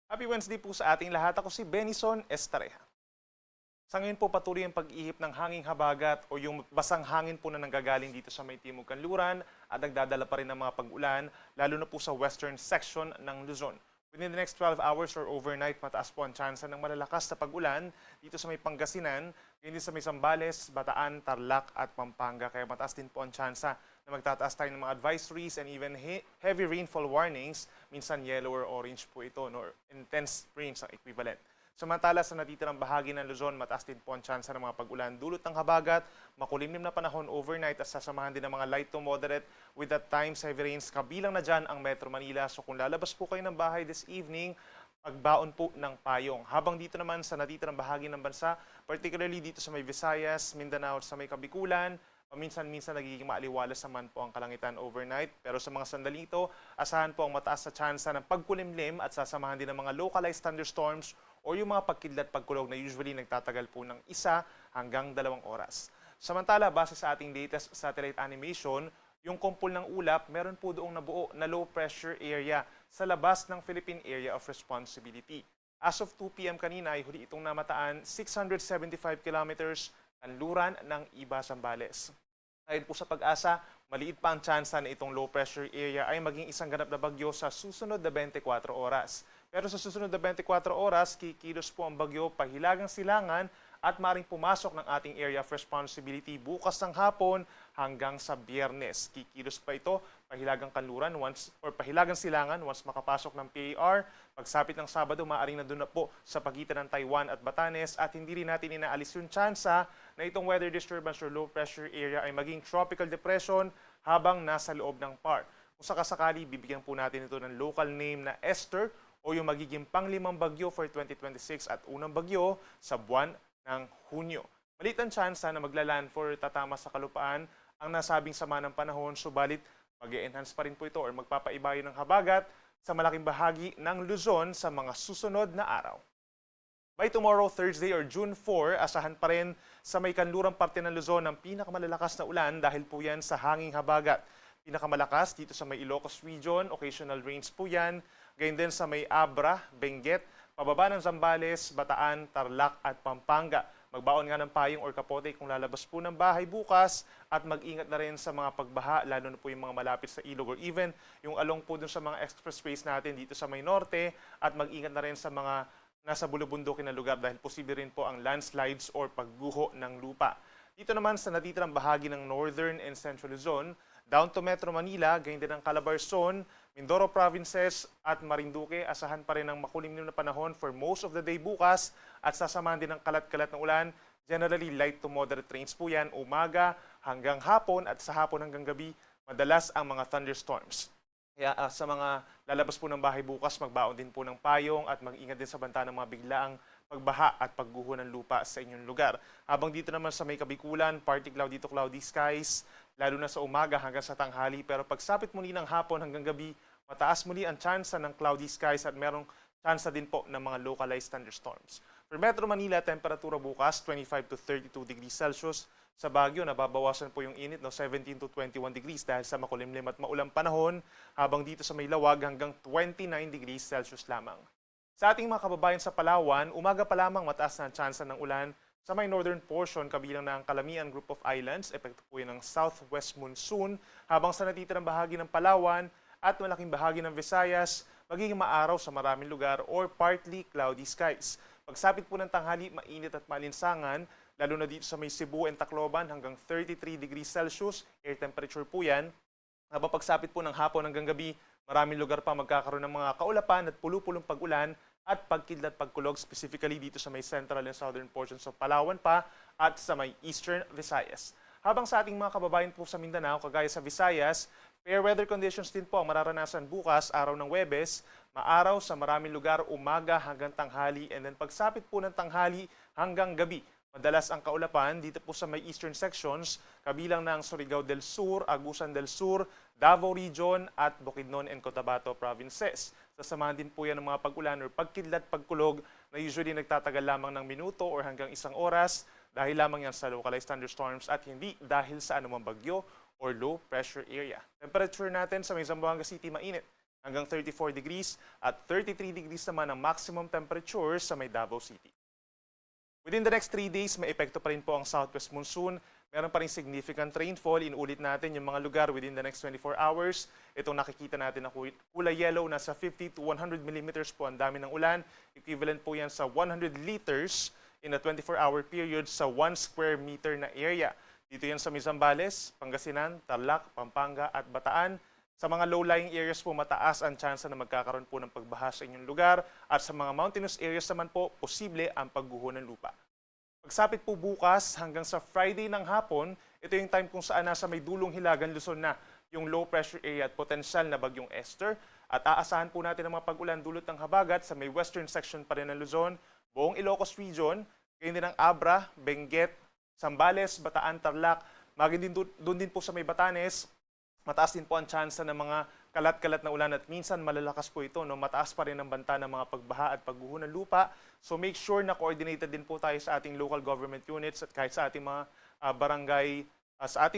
Happy Wednesday po sa ating lahat. Ako si Benison Estareja. Sa ngayon po patuloy ang pag-ihip ng hanging habagat o yung basang hangin po na nanggagaling dito sa may timog kanluran at nagdadala pa rin ng mga pag-ulan, lalo na po sa western section ng Luzon. Within the next 12 hours or overnight, mataas po ang tsansa ng malalakas na pag-ulan dito sa may Pangasinan, ganyan din sa may Zambales, Bataan, Tarlac at Pampanga. Kaya mataas din po ang tsansa na magtataas tayo ng mga advisories and even heavy rainfall warnings. Minsan yellow or orange po ito, no? Or intense rains ang equivalent. Samantala sa natitirang bahagi ng Luzon, mataas din po ang tsansa ng mga pag-ulan dulot ng habagat, makulimlim na panahon overnight at sasamahan din ng mga light to moderate with at times heavy rains. Kabilang na dyan ang Metro Manila. So kung lalabas po kayo ng bahay this evening, pagbaon po ng payong. Habang dito naman sa natitirang bahagi ng bansa, particularly dito sa may Visayas, Mindanao at sa may Kabikulan, paminsan-minsan nagiging maaliwalas naman po ang kalangitan overnight. Pero sa mga sandali ito, asahan po ang mataas na tsansa ng pagkulimlim at sasamahan din ng mga localized thunderstorms o yung mga pagkidlat pagkulog na usually nagtatagal po ng 1 hanggang 2 oras. Samantala, base sa ating latest satellite animation, yung kumpol ng ulap, meron po doong nabuo na low pressure area sa labas ng Philippine Area of Responsibility. As of 2 p.m. kanina ay huli itong namataan 675 kilometers kanluran ng Iba, Zambales. Ayon po sa Pag-asa, maliit pa ang tsansa na itong low pressure area ay maging isang ganap na bagyo sa susunod na 24 oras. Pero sa susunod na 24 oras, kikilos po ang bagyo pahilagang silangan at maring pumasok ng ating area of responsibility bukas ng hapon hanggang sa Biyernes. Kikilos pa ito pahilagang kanluran pahilagang silangan once makapasok ng PAR. Pagsapit ng Sabado, maaaring nandun na po sa pagitan ng Taiwan at Batanes at hindi rin natin inaalis yung tsansa na itong weather disturbance or low pressure area ay maging tropical depression habang nasa loob ng PAR. Kung sakasakali, bibigyan po natin ito ng local name na Esther o yung magiging panglimang bagyo for 2026 at unang bagyo sa buwan ng Hunyo. Maliit ang tsansa na maglaland for tatama sa kalupaan ang nasabing sama ng panahon, subalit mag-e-enhance pa rin po ito or magpapaibayo ng habagat sa malaking bahagi ng Luzon sa mga susunod na araw. By tomorrow, Thursday or June 4, asahan pa rin sa may kanlurang parte ng Luzon ang pinakamalalakas na ulan dahil po yan sa hanging habagat. Pinakamalakas dito sa may Ilocos Region, occasional rains po yan. Gayun din sa may Abra, Benguet, pababa ng Zambales, Bataan, Tarlac at Pampanga. Magbaon nga ng payong or kapote kung lalabas po ng bahay bukas at mag-ingat na rin sa mga pagbaha, lalo na po yung mga malapit sa ilog or even yung along po dun sa mga expressways natin dito sa may norte at mag-ingat na rin sa mga nasa bulubundukin na lugar dahil posible rin po ang landslides or pagguho ng lupa. Dito naman sa natitirang bahagi ng Northern and Central Luzon, down to Metro Manila, ganyan din ang Calabarzon, Mindoro Provinces at Marinduque, asahan pa rin ang makulimlim na panahon for most of the day bukas at sasamahan din ng kalat-kalat na ulan. Generally light to moderate rains po yan, umaga hanggang hapon at sa hapon hanggang gabi, madalas ang mga thunderstorms. Kaya sa mga lalabas po ng bahay bukas, magbaon din po ng payong at mag-ingat din sa banta ng mga biglaang pagbaha at pagguho ng lupa sa inyong lugar. Habang dito naman sa may Kabikulan, partly cloudy to cloudy skies, lalo na sa umaga hanggang sa tanghali. Pero pagsapit muli ng hapon hanggang gabi, mataas muli ang tsansa ng cloudy skies at merong tsansa din po ng mga localized thunderstorms. For Metro Manila, temperatura bukas 25 to 32 degrees Celsius. Sa Baguio, nababawasan po yung init, 17 to 21 degrees dahil sa makulimlim at maulang panahon. Habang dito sa may Lawag, hanggang 29 degrees Celsius lamang. Sa ating mga kababayan sa Palawan, umaga pa lamang mataas na ang tsansa ng ulan sa may northern portion kabilang na ang Calamian Group of Islands, epekto po yun ng southwest monsoon, habang sa natitirang bahagi ng Palawan at malaking bahagi ng Visayas, magiging maaraw sa maraming lugar or partly cloudy skies. Pagsapit po ng tanghali, mainit at malinsangan, lalo na dito sa may Cebu and Tacloban hanggang 33 degrees Celsius, air temperature po yan. Habang pagsapit po ng hapon hanggang gabi, maraming lugar pa magkakaroon ng mga kaulapan at pulu-pulong pag-ulan at pagkidlat pagkulog, specifically dito sa may central and southern portions of Palawan pa at sa may eastern Visayas. Habang sa ating mga kababayan po sa Mindanao, kagaya sa Visayas, fair weather conditions din po ang mararanasan bukas, araw ng Huwebes, maaraw sa maraming lugar umaga hanggang tanghali and then pagsapit po ng tanghali hanggang gabi. Madalas ang kaulapan dito po sa may eastern sections, kabilang ng Surigao del Sur, Agusan del Sur, Davao Region at Bukidnon and Cotabato provinces. Sasamahan din po yan ng mga pag-ulan or pagkidlat pagkulog na usually nagtatagal lamang ng minuto or hanggang 1 oras dahil lamang yan sa localized thunderstorms at hindi dahil sa anumang bagyo or low pressure area. Temperature natin sa may Zamboanga City mainit. hanggang 34 degrees at 33 degrees naman ang maximum temperature sa may Davao City. Within the next 3 days, may epekto pa rin po ang southwest monsoon. Meron pa rin significant rainfall. Inuulit natin yung mga lugar within the next 24 hours. Itong nakikita natin na kulay yellow, nasa 50 to 100 millimeters po ang dami ng ulan. Equivalent po yan sa 100 liters in a 24-hour period sa 1 square meter na area. Dito yan sa Zambales, Pangasinan, Tarlac, Pampanga at Bataan. Sa mga low-lying areas po, mataas ang tsansa na magkakaroon po ng pagbaha sa inyong lugar. At sa mga mountainous areas naman po, posible ang pagguho ng lupa. Pagsapit po bukas hanggang sa Friday ng hapon, ito yung time kung saan nasa may dulong Hilagan, Luzon na yung low pressure area at potensyal na bagyong Esther. At aasahan po natin ang mga pag-ulan dulot ng habagat sa may western section pa rin ng Luzon, buong Ilocos Region, gayon din ang Abra, Benguet, Zambales, Bataan, Tarlac, maging din doon din po sa may Batanes. Mataas din po ang tsansa ng mga kalat-kalat na ulan at minsan malalakas po ito. No? Mataas pa rin ang banta ng mga pagbaha at pagguho ng lupa. So make sure na coordinated din po tayo sa ating local government units at kahit sa ating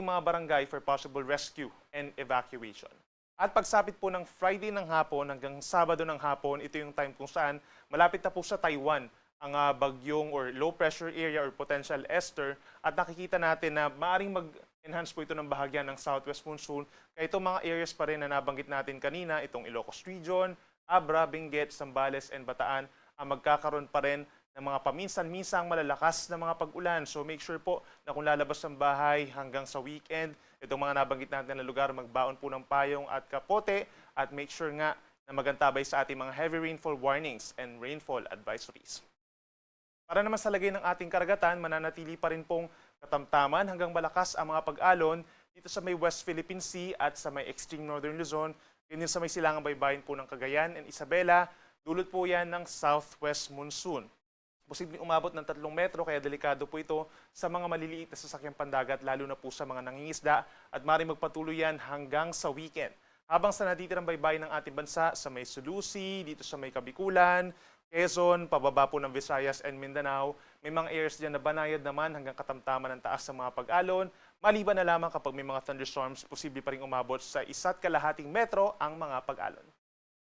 mga barangay for possible rescue and evacuation. At pagsapit po ng Friday ng hapon hanggang Sabado ng hapon, ito yung time kung saan malapit na po sa Taiwan ang bagyong or low pressure area or potential Esther at nakikita natin na maaaring mag-enhance po ito ng bahagyan ng southwest monsoon. Kaya itong mga areas pa rin na nabanggit natin kanina, itong Ilocos Region, Abra, Benguet, Zambales, and Bataan, ang magkakaroon pa rin ng mga paminsan-minsang malalakas na mga pag-ulan. So make sure po na kung lalabas ng bahay hanggang sa weekend, itong mga nabanggit natin na lugar, magbaon po ng payong at kapote at make sure nga na magantabay sa ating mga heavy rainfall warnings and rainfall advisories. Para naman sa lagay ng ating karagatan, mananatili pa rin pong katamtaman hanggang malakas ang mga pag-alon dito sa may West Philippine Sea at sa may extreme northern Luzon, yun din sa may silangang baybayin po ng Cagayan and Isabela, dulot po yan ng southwest monsoon. Posibleng umabot ng 3 metro kaya delikado po ito sa mga maliliit na sasakyang pandagat lalo na po sa mga nangingisda at maaaring magpatuloy yan hanggang sa weekend. Habang sa natitirang baybayin ng ating bansa sa may Sulusi, dito sa may Kabikulan, Quezon, pababa po ng Visayas and Mindanao, may mga areas dyan na banayad naman hanggang katamtaman ng taas sa mga pag-alon. Maliban na lamang kapag may mga thunderstorms, posible pa rin umabot sa 1.5 metro ang mga pag-alon.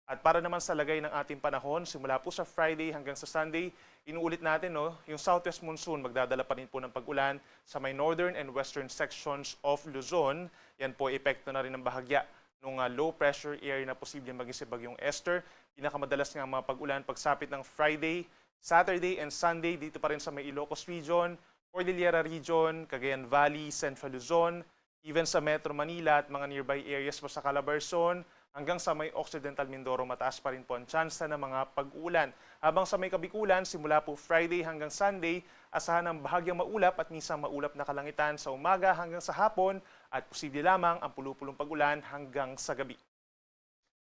At para naman sa lagay ng ating panahon, simula po sa Friday hanggang sa Sunday, inuulit natin yung southwest monsoon magdadala pa rin po ng pag-ulan sa may northern and western sections of Luzon. Yan po epekto na rin ng bahagya ng low pressure area na posibleng maging si bagyong Esther. Pinakamadalas nga mga pag-ulan pagsapit ng Friday, Saturday, and Sunday dito pa rin sa may Ilocos Region, Cordillera Region, Cagayan Valley, Central Luzon, even sa Metro Manila at mga nearby areas po sa Calabarzon, hanggang sa may Occidental Mindoro, mataas pa rin po ang tsansa ng mga pag-uulan. Habang sa may Kabikulan, simula po Friday hanggang Sunday, asahan ang bahagyang maulap at minsan maulap na kalangitan sa umaga hanggang sa hapon at posible lamang ang pulupulong pag-ulan hanggang sa gabi.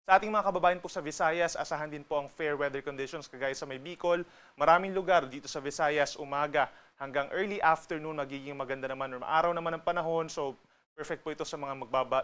Sa ating mga kababayan po sa Visayas, asahan din po ang fair weather conditions kagaya sa may Bicol. Maraming lugar dito sa Visayas, umaga hanggang early afternoon, magiging maganda naman or maaraw naman ang panahon. So perfect po ito sa mga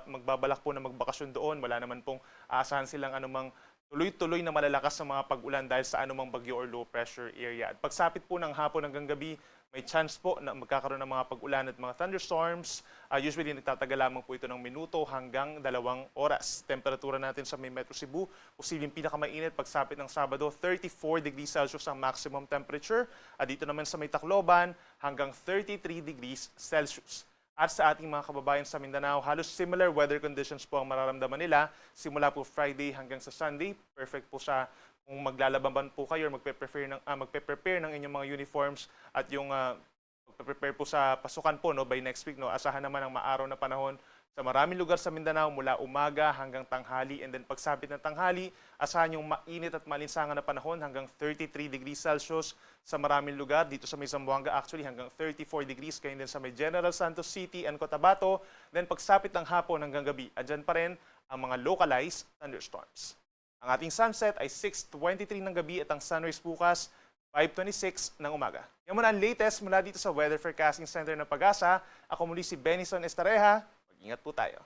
magbabalak po na magbakasyon doon. Wala naman pong aasahan silang anumang tuloy-tuloy na malalakas sa mga pag-ulan dahil sa anumang bagyo or low pressure area. At pagsapit po ng hapon hanggang gabi, may chance po na magkakaroon ng mga pag-ulan at mga thunderstorms. Usually nagtatagal lamang po ito ng minuto hanggang 2 oras. Temperatura natin sa may Metro Cebu, posibleng pinakamainit pagsapit ng Sabado, 34 degrees Celsius ang maximum temperature. At dito naman sa may Tacloban, hanggang 33 degrees Celsius. At sa ating mga kababayan sa Mindanao, halos similar weather conditions po ang mararamdaman nila simula po Friday hanggang sa Sunday. Perfect po sa kung maglalaban po kayo or magpe-prepare ng inyong mga uniforms at yung magpe-prepare po sa pasukan po by next week. Asahan naman ang maaraw na panahon sa maraming lugar sa Mindanao mula umaga hanggang tanghali, and then pagsapit ng tanghali, asahan yung mainit at malinsangan na panahon hanggang 33 degrees Celsius sa maraming lugar. Dito sa may Zamboanga actually hanggang 34 degrees, kayo din sa may General Santos City and Cotabato. Then pagsapit ng hapon hanggang gabi, andyan pa rin ang mga localized thunderstorms. Ang ating sunset ay 6:23 ng gabi at ang sunrise bukas 5:26 ng umaga. Yan muna ang latest mula dito sa Weather Forecasting Center ng Pag-asa. Ako muli si Benison Estareja. Mag-ingat po tayo.